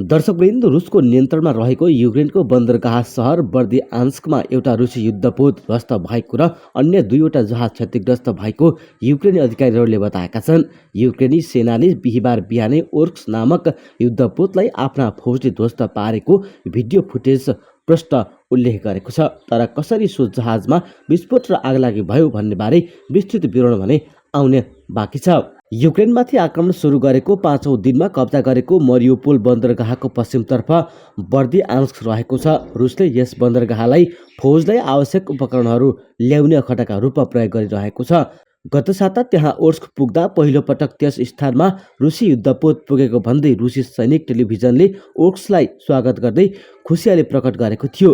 दर्शकवृन्द, रुसको नियन्त्रणमा रहेको युक्रेनको बन्दरगाह सहर बर्दिआन्स्कमा एउटा रुसी युद्धपोत ध्वस्त भएको र अन्य दुईवटा जहाज क्षतिग्रस्त भएको युक्रेनी अधिकारीहरूले बताएका छन्। युक्रेनी सेनाले बिहिबार बिहानै ओर्क्स नामक युद्धपोतलाई आफ्ना फौजले ध्वस्त पारेको भिडियो फुटेज प्रष्ट उल्लेख गरेको छ। तर कसरी सो जहाजमा विस्फोट र आगलागी भयो भन्ने बारे विस्तृत विवरण भने आउने बाँकी छ। युक्रेनमाथि आक्रमण सुरु गरेको 5औं दिनमा कब्जा गरेको मरियोपोल बन्दरगाहको पश्चिमतर्फ बर्दिआन्स्क रहेको छ। रुसले यस बन्दरगाहलाई फौजलाई आवश्यक उपकरणहरू ल्याउने अखडाका रूपमा प्रयोग गरिरहेको छ। गत साता त्यहाँ ओर्स्क पुग्दा पहिलो पटक त्यस स्थानमा रुसी युद्धपोत पुगेको भन्दै रुसी सैनिक टेलिभिजनले ओर्स्कलाई स्वागत गर्दै खुसियाली प्रकट गरेको थियो।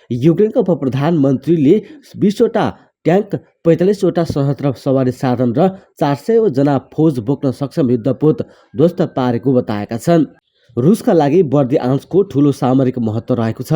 युक्रेनका उपप्रधानमन्त्रीले 20वटा ट्याङ्क, 45वटा सशस्त्र सवारी साधन र 400 जना फौज बोक्न सक्षम युद्धपोत ध्वस्त पारेको बताएका छन्। रुसका लागि बर्दिआन्स्कको ठूलो सामरिक महत्त्व रहेको छ।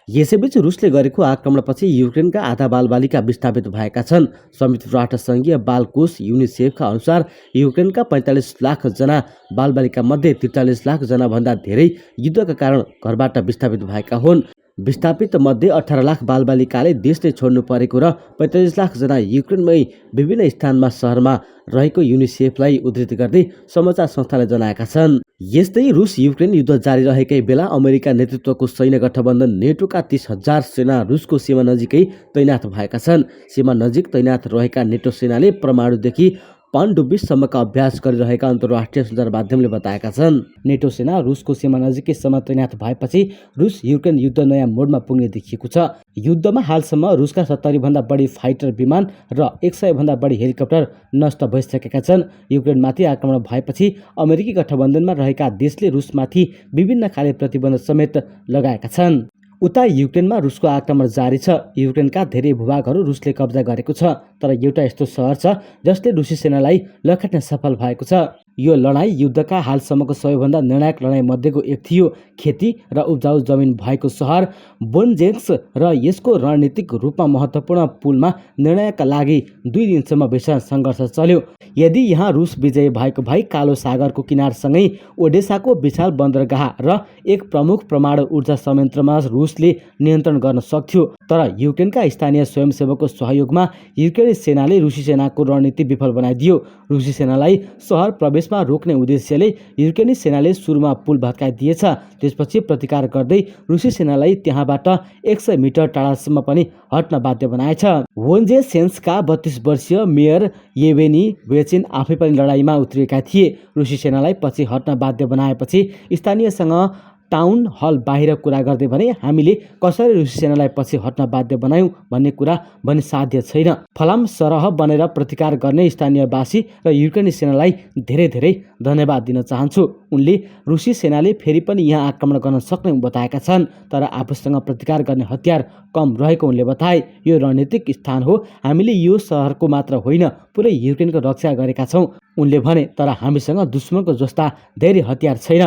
यसैबीच रुसले गरेको आक्रमणपछि युक्रेनका आधा बालबालिका विस्थापित भएका छन्। संयुक्त राष्ट्रसङ्घीय बाल कोष युनिसेफका अनुसार युक्रेनका 45 लाख जना बालबालिका मध्ये 43 लाख जना भन्दा धेरै युद्धका कारण घरबाट विस्थापित भएका हुन्। विस्थापित मध्ये 18 लाख बालबालिकाले देश नै छोड्नु परेको र 45 लाख जना युक्रेनमै विभिन्न स्थानमा सहरमा रहेको युनिसेफलाई उद्धृत गर्दै समाचार संस्थाले जनाएका छन्। यस्तै रुस युक्रेन युद्ध जारी रहेकै बेला अमेरिका नेतृत्वको सैन्य गठबन्धन नेटोका 30,000 सेना रुसको सीमा नजिकै तैनाथ भएका छन्। सीमा नजिक तैनाथ रहेका नेटो सेनाले परमाणुदेखि पनडुब्बीसम्मका अभ्यास गरिरहेका अन्तर्राष्ट्रिय सञ्चार माध्यमले बताएका छन्। नेटो सेना रुसको सीमा नजिकैसम्म तैनाथ भएपछि रुस युक्रेन युद्ध नयाँ मोडमा पुग्ने देखिएको छ। युद्धमा हालसम्म रुसका 70 भन्दा बढी फाइटर विमान र 100 भन्दा बढी हेलिकप्टर नष्ट भइसकेका छन्। युक्रेनमाथि आक्रमण भएपछि अमेरिकी गठबन्धनमा रहेका देशले रुसमाथि विभिन्न खाले प्रतिबन्ध समेत लगाएका छन्। उता युक्रेनमा रुसको आक्रमण जारी छ। युक्रेनका धेरै भूभागहरू रुसले कब्जा गरेको छ। तर एउटा यस्तो सहर छ जसले रुसी सेनालाई लखेट्न सफल भएको छ। यो लडाईँ युद्धका हालसम्मको सबैभन्दा निर्णायक लडाईँ मध्येको एक थियो। खेती र उब्जाउ जमिन भएको सहर बोन्जेन्स्क र यसको रणनीतिक रूपमा महत्त्वपूर्ण पुलमा निर्णयका लागि 2 दिनसम्म भीषण सङ्घर्ष चल्यो। यदि यहाँ रुस विजयी भएको भए कालो सागरको किनारसँगै ओडेसाको विशाल बन्दरगाह र एक प्रमुख परमाणु ऊर्जा संयन्त्रमा रुसले नियन्त्रण गर्न सक्थ्यो। तर युक्रेनका स्थानीय स्वयंसेवकको सहयोगमा युक्रेनी सेनाले रुसी सेनाको रणनीति विफल बनाइदियो। रुसी सेनालाई सहर प्रवेशमा रोक्ने उद्देश्यले युक्रेनी सेनाले सुरुमा पुल भत्काइदिएछ। त्यसपछि प्रतिकार गर्दै रुसी सेनालाई त्यहाँबाट 100 मिटर टाढासम्म पनि हट्न बाध्य बनाएछ। वोन्जेसेन्स्कका 32 वर्षीय मेयर येभेनी वेचिन आफै पनि लडाईँमा उत्रिएका थिए। रुसी सेनालाई पछि हट्न बाध्य बनाएपछि स्थानीयसँग टाउन हल बाहिर कुरा गर्दै भने हामीले कसरी रुसी सेनालाई पछि हट्न बाध्य बनायौँ भन्ने कुरा पनि साध्य छैन। फलाम सरह बनेर प्रतिकार गर्ने स्थानीयवासी र युक्रेनी सेनालाई धेरै धेरै धन्यवाद दिन चाहन्छु। उनले रुसी सेनाले फेरि पनि यहाँ आक्रमण गर्न सक्ने बताएका छन्। तर आफूसँग प्रतिकार गर्ने हतियार कम रहेको उनले बताए। यो रणनीतिक स्थान हो। हामीले यो सहरको मात्र होइन पुरै युक्रेनको रक्षा गरेका छौँ उनले भने। तर हामीसँग दुश्मनको जस्ता धेरै हतियार छैन।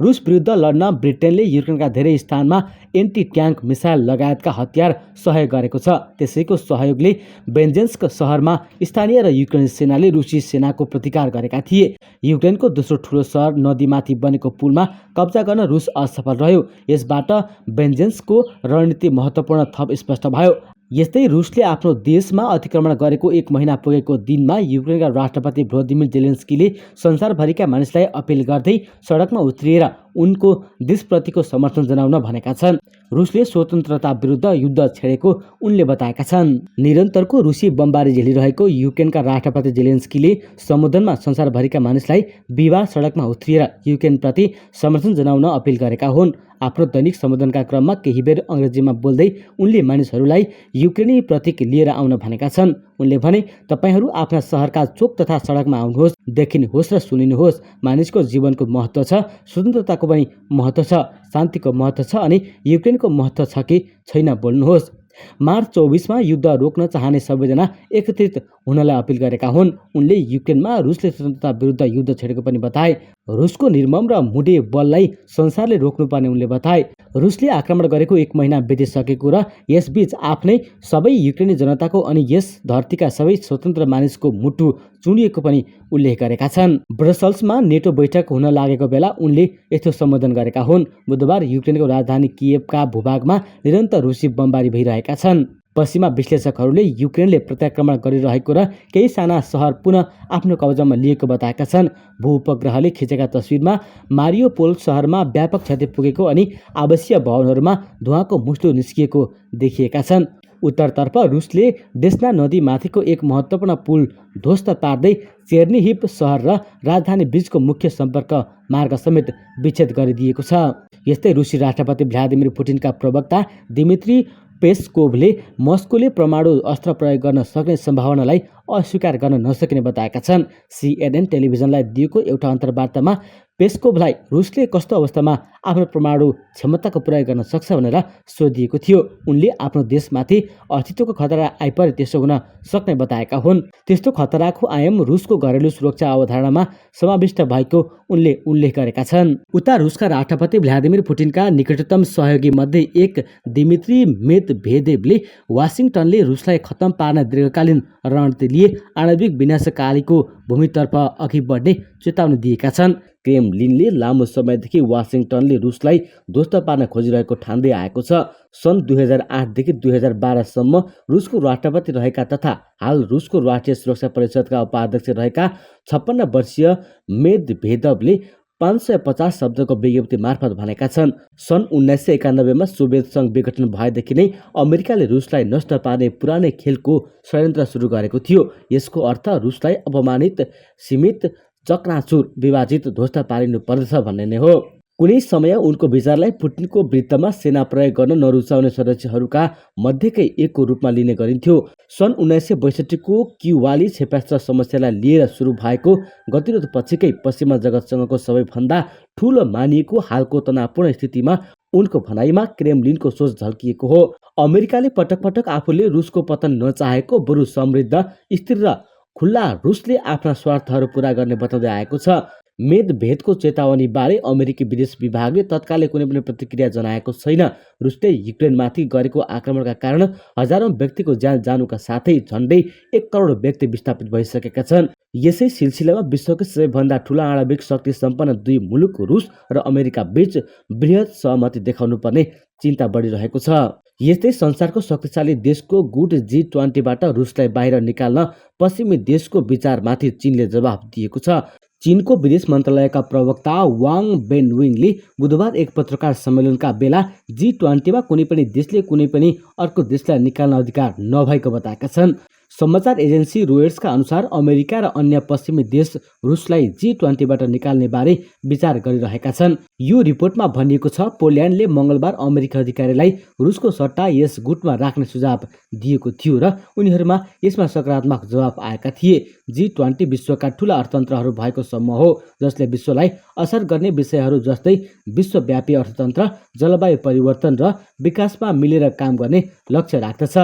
रुस विरुद्ध लड्न ब्रिटेनले युक्रेनका धेरै स्थानमा एन्टी ट्याङ्क मिसाइल लगायतका हतियार सहयोग गरेको छ। त्यसैको सहयोगले बेन्जेन्स्क सहरमा स्थानीय र युक्रेनी सेनाले रुसी सेनाको प्रतिकार गरेका थिए। युक्रेनको दोस्रो ठुलो सहर नदीमाथि बनेको पुलमा कब्जा गर्न रुस असफल रह्यो। यसबाट बेन्जेन्स्कको रणनीति महत्त्वपूर्ण थप स्पष्ट भयो। यस्तै रुसले आफ्नो देशमा अतिक्रमण गरेको 1 महिना पुगेको दिनमा युक्रेनका राष्ट्रपति भ्लोदिमिर जेलेन्स्कीले संसारभरिका मानिसलाई अपिल गर्दै सडकमा उत्रिएर उनको देशप्रतिको समर्थन जनाउन भनेका छन्। रुसले स्वतन्त्रता विरुद्ध युद्ध छेडेको उनले बताएका छन्। निरन्तरको रुसी बमबारी झेलिरहेको युक्रेनका राष्ट्रपति जेलेन्स्कीले सम्बोधनमा संसारभरिका मानिसलाई बिहिबार सडकमा उत्रिएर युक्रेनप्रति समर्थन जनाउन अपिल गरेका हुन्। आफ्नो दैनिक सम्बोधनका क्रममा केही बेर अङ्ग्रेजीमा बोल्दै उनले मानिसहरूलाई युक्रेनी प्रतीक लिएर आउन भनेका छन्। उनले भने, तपाईहरू आफ्ना सहरका चोक तथा सडकमा आउनुहोस्, देखिनुहोस् र सुनिनुहोस्। मानिसको जीवनको महत्त्व छ, स्वतन्त्रताको पनि महत्त्व छ, शान्तिको महत्त्व छ अनि युक्रेनको महत्त्व छ कि छैन बोल्नुहोस्। मार्च 24मा युद्ध रोक्न चाहने सबैजना एकत्रित हुनलाई अपिल गरेका हुन्। उनले युक्रेनमा रुसले स्वतन्त्रता विरुद्ध युद्ध छेडेको पनि बताए। रुसको निर्मम र मुडे बललाई संसारले रोक्नुपर्ने उनले बताए। रुसले आक्रमण गरेको 1 महिना बितिसकेको र यसबीच आफ्नै सबै युक्रेनी जनताको अनि यस धरतीका सबै स्वतन्त्र मानिसको मुटु चुनिएको पनि उल्लेख गरेका छन्। ब्रसल्समा नेटो बैठक हुन लागेको बेला उनले यस्तो सम्बोधन गरेका हुन्। बुधबार युक्रेनको राजधानी कियेभका भूभागमा निरन्तर रुसी बमबारी भइरहेका छन्। पश्चिमा विश्लेषकहरूले युक्रेनले प्रत्याक्रमण गरिरहेको र केही साना सहर पुनः आफ्नो कब्जामा लिएको बताएका छन्। भूउपग्रहले खिचेका तस्विरमा मारियोपोल सहरमा व्यापक क्षति पुगेको अनि आवासीय भवनहरूमा धुवाँको मुस्लो निस्किएको देखिएका छन्। उत्तरतर्फ रुसले डेस्ना नदी माथिको एक महत्त्वपूर्ण पुल ध्वस्त पार्दै चेर्निहिभ सहर र राजधानी बीचको मुख्य सम्पर्क मार्ग समेत विच्छेद गरिदिएको छ। यस्तै रुसी राष्ट्रपति भ्लादिमिर पुटिनका प्रवक्ता दिमित्री पेस्कोभले मस्कोले परमाणु अस्त्र प्रयोग गर्न सक्ने सम्भावनालाई अस्वीकार गर्न नसकिने बताएका छन्। CNN टेलिभिजनलाई दिएको एउटा अन्तर्वार्तामा पेस्कोभलाई रुसले कस्तो अवस्थामा आफ्नो परमाणु क्षमताको प्रयोग गर्न सक्छ भनेर सोधिएको थियो। उनले आफ्नो देशमाथि अस्तित्वको खतरा आइपरे त्यसो हुन सक्ने बताएका हुन्। त्यस्तो खतराको आयाम रुसको घरेलु सुरक्षा अवधारणामा समाविष्ट भएको उनले उल्लेख गरेका छन्। उता रुसका राष्ट्रपति भ्लादिमिर पुटिनका निकटतम सहयोगी मध्ये एक दिमित्री मेदभेदेवले वासिङटनले रुसलाई खत्तम पार्न दीर्घकालीन रणनीति लिए आणविक विनाशकारीको भूमितर्फ अघि बढ्ने चेतावनी दिएका छन्। क्रेमलिनले लामो समयदेखि वासिङटनले रुसलाई ध्वस्त पार्न खोजिरहेको ठान्दै आएको छ। सन् 2008 देखि 2012 सम्म रुसको राष्ट्रपति रहेका तथा हाल रुसको राष्ट्रिय सुरक्षा परिषदका उपाध्यक्ष रहेका 56 वर्षीय मेदभेदेवले 550 शब्दको विज्ञप्ति मार्फत भनेका छन्। सन् 1991 मा सोभियत सङ्घ विघटन भएदेखि नै अमेरिकाले रुसलाई नष्ट पार्ने पुरानै खेलको षड्यन्त्र सुरु गरेको थियो। यसको अर्थ रुसलाई अपमानित, सीमित, चकनाचुर, विभाजित, ध्वस्त पारिनु पर्दछ भन्ने नै हो। कुनै समय उनको विचारलाई पुटिनको वृत्तमा सेना प्रयोग गर्न नरुचाउने सदस्यहरूका मध्येकै एकको रूपमा लिने गरिन्थ्यो। सन् 1962 को क्युबाली क्षेपणास्त्र समस्यालाई लिएर सुरु भएको गतिरोध पछिकै पश्चिमा जगतसँगको सबैभन्दा ठूलो मानिएको हालको तनावपूर्ण स्थितिमा उनको भनाइमा क्रेमलिनको सोच झल्किएको हो। अमेरिकाले पटक पटक आफूले रुसको पतन नचाहेको, बरु समृद्ध, स्थिर र खुल्ला रुसले आफ्ना स्वार्थहरू पूरा गर्ने बताउँदै आएको छ। मेदभेदको चेतावनी बारे अमेरिकी विदेश विभागले तत्कालै कुनै पनि प्रतिक्रिया जनाएको छैन। रुसले युक्रेनमाथि गरेको आक्रमणका कारण हजारौं व्यक्तिको ज्यान जानुका साथै झन्डै 1 करोड व्यक्ति विस्थापित भइसकेका छन्। यसै सिलसिलामा विश्वकै सबैभन्दा ठूला आणविक शक्ति सम्पन्न दुई मुलुक रुस र अमेरिका बीच बृहत सहमति देखाउनु पर्ने चिन्ता बढिरहेको छ। यस्तै संसारको शक्तिशाली देशको गुट G20बाट रुसलाई बाहिर निकाल्न पश्चिमी देशको विचारमाथि चीनले जवाफ दिएको छ। चीनको विदेश मन्त्रालयका प्रवक्ता वाङ बेनविङले बुधबार एक पत्रकार सम्मेलनका बेला G20मा कुनै पनि देशले कुनै पनि अर्को देशलाई निकाल्न अधिकार नभएको बताएका छन्। समाचार एजेन्सी रोयटर्सका अनुसार अमेरिका र अन्य पश्चिमी देश रुसलाई G20बाट निकाल्ने बारे विचार गरिरहेका छन्। यो रिपोर्टमा भनिएको छ पोल्यान्डले मङ्गलबार अमेरिकी अधिकारीलाई रुसको सट्टा यस गुटमा राख्ने सुझाव दिएको थियो र उनीहरूमा यसमा सकारात्मक जवाफ आएका थिए। G20 विश्वका ठूला अर्थतन्त्रहरू भएको समूह हो जसले विश्वलाई असर गर्ने विषयहरू जस्तै विश्वव्यापी अर्थतन्त्र, जलवायु परिवर्तन र विकासमा मिलेर काम गर्ने लक्ष्य राख्दछ।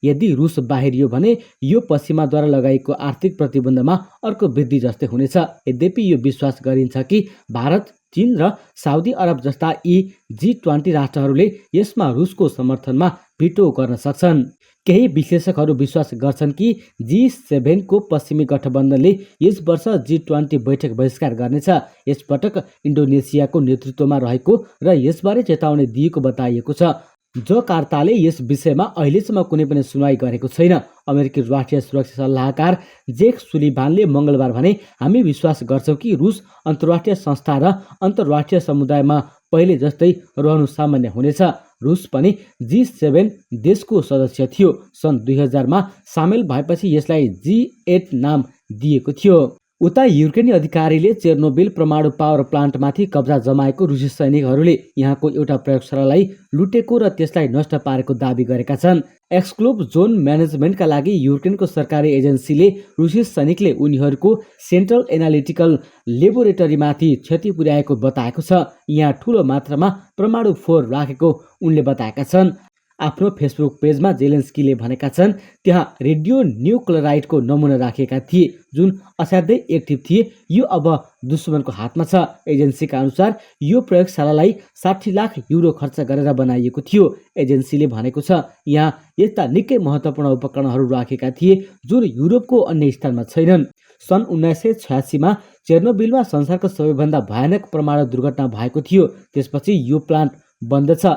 यदि रुस बाहिरियो भने यो पश्चिमाद्वारा लगाइएको आर्थिक प्रतिबन्धमा अर्को वृद्धि जस्तै हुनेछ। यद्यपि यो विश्वास गरिन्छ कि भारत, चीन र साउदी अरब जस्ता यी G20 राष्ट्रहरूले यसमा रुसको समर्थनमा भिटो गर्न सक्छन्। केही विश्लेषकहरू विश्वास गर्छन् कि G7 को पश्चिमी गठबन्धनले यस वर्ष G20 बैठक बहिष्कार गर्नेछ। यसपटक इन्डोनेसियाको नेतृत्वमा रहेको र यसबारे चेतावनी दिएको बताइएको छ। जकार्ताले यस विषयमा अहिलेसम्म कुनै पनि सुनवाई गरेको छैन। अमेरिकी राष्ट्रिय सुरक्षा सल्लाहकार जेक सुलिभानले मङ्गलबार भने, हामी विश्वास गर्छौँ कि रुस अन्तर्राष्ट्रिय संस्था र अन्तर्राष्ट्रिय समुदायमा पहिले जस्तै रहनु सामान्य हुनेछ। रुस पनि G7 देशको सदस्य थियो। सन् 2000 मा सामेल भएपछि यसलाई G8 नाम दिएको थियो। उता युक्रेनी अधिकारीले चेर्नोबिल परमाणु पावर प्लान्टमाथि कब्जा जमाएको रुसी सैनिकहरूले यहाँको एउटा प्रयोगशालालाई लुटेको र त्यसलाई नष्ट पारेको दाबी गरेका छन्। एक्सक्लुभ जोन म्यानेजमेन्टका लागि युक्रेनको सरकारी एजेन्सीले रुसी सैनिकले उनीहरूको सेन्ट्रल एनालिटिकल लेबोरेटरीमाथि क्षति पुर्याएको बताएको छ। यहाँ ठूलो मात्रामा परमाणु फोर राखेको उनले बताएका छन्। आफ्नो फेसबुक पेजमा जेलेन्स्कीले भनेका छन् त्यहाँ रेडियो न्युक्लियोराइडको नमुना राखेका थिए जुन असाध्यै एक्टिभ थिए। यो अब दुश्मनको हातमा छ। एजेन्सीका अनुसार यो प्रयोगशालालाई 60 लाख युरो खर्च गरेर बनाइएको थियो। एजेन्सीले भनेको छ यहाँ यस्ता निकै महत्त्वपूर्ण उपकरणहरू राखेका थिए जुन युरोपको अन्य स्थानमा छैनन्। सन् 1986 मा चेर्नोबिलमा संसारको सबैभन्दा भयानक परमाणु दुर्घटना भएको थियो। त्यसपछि यो प्लान्ट बन्द छ।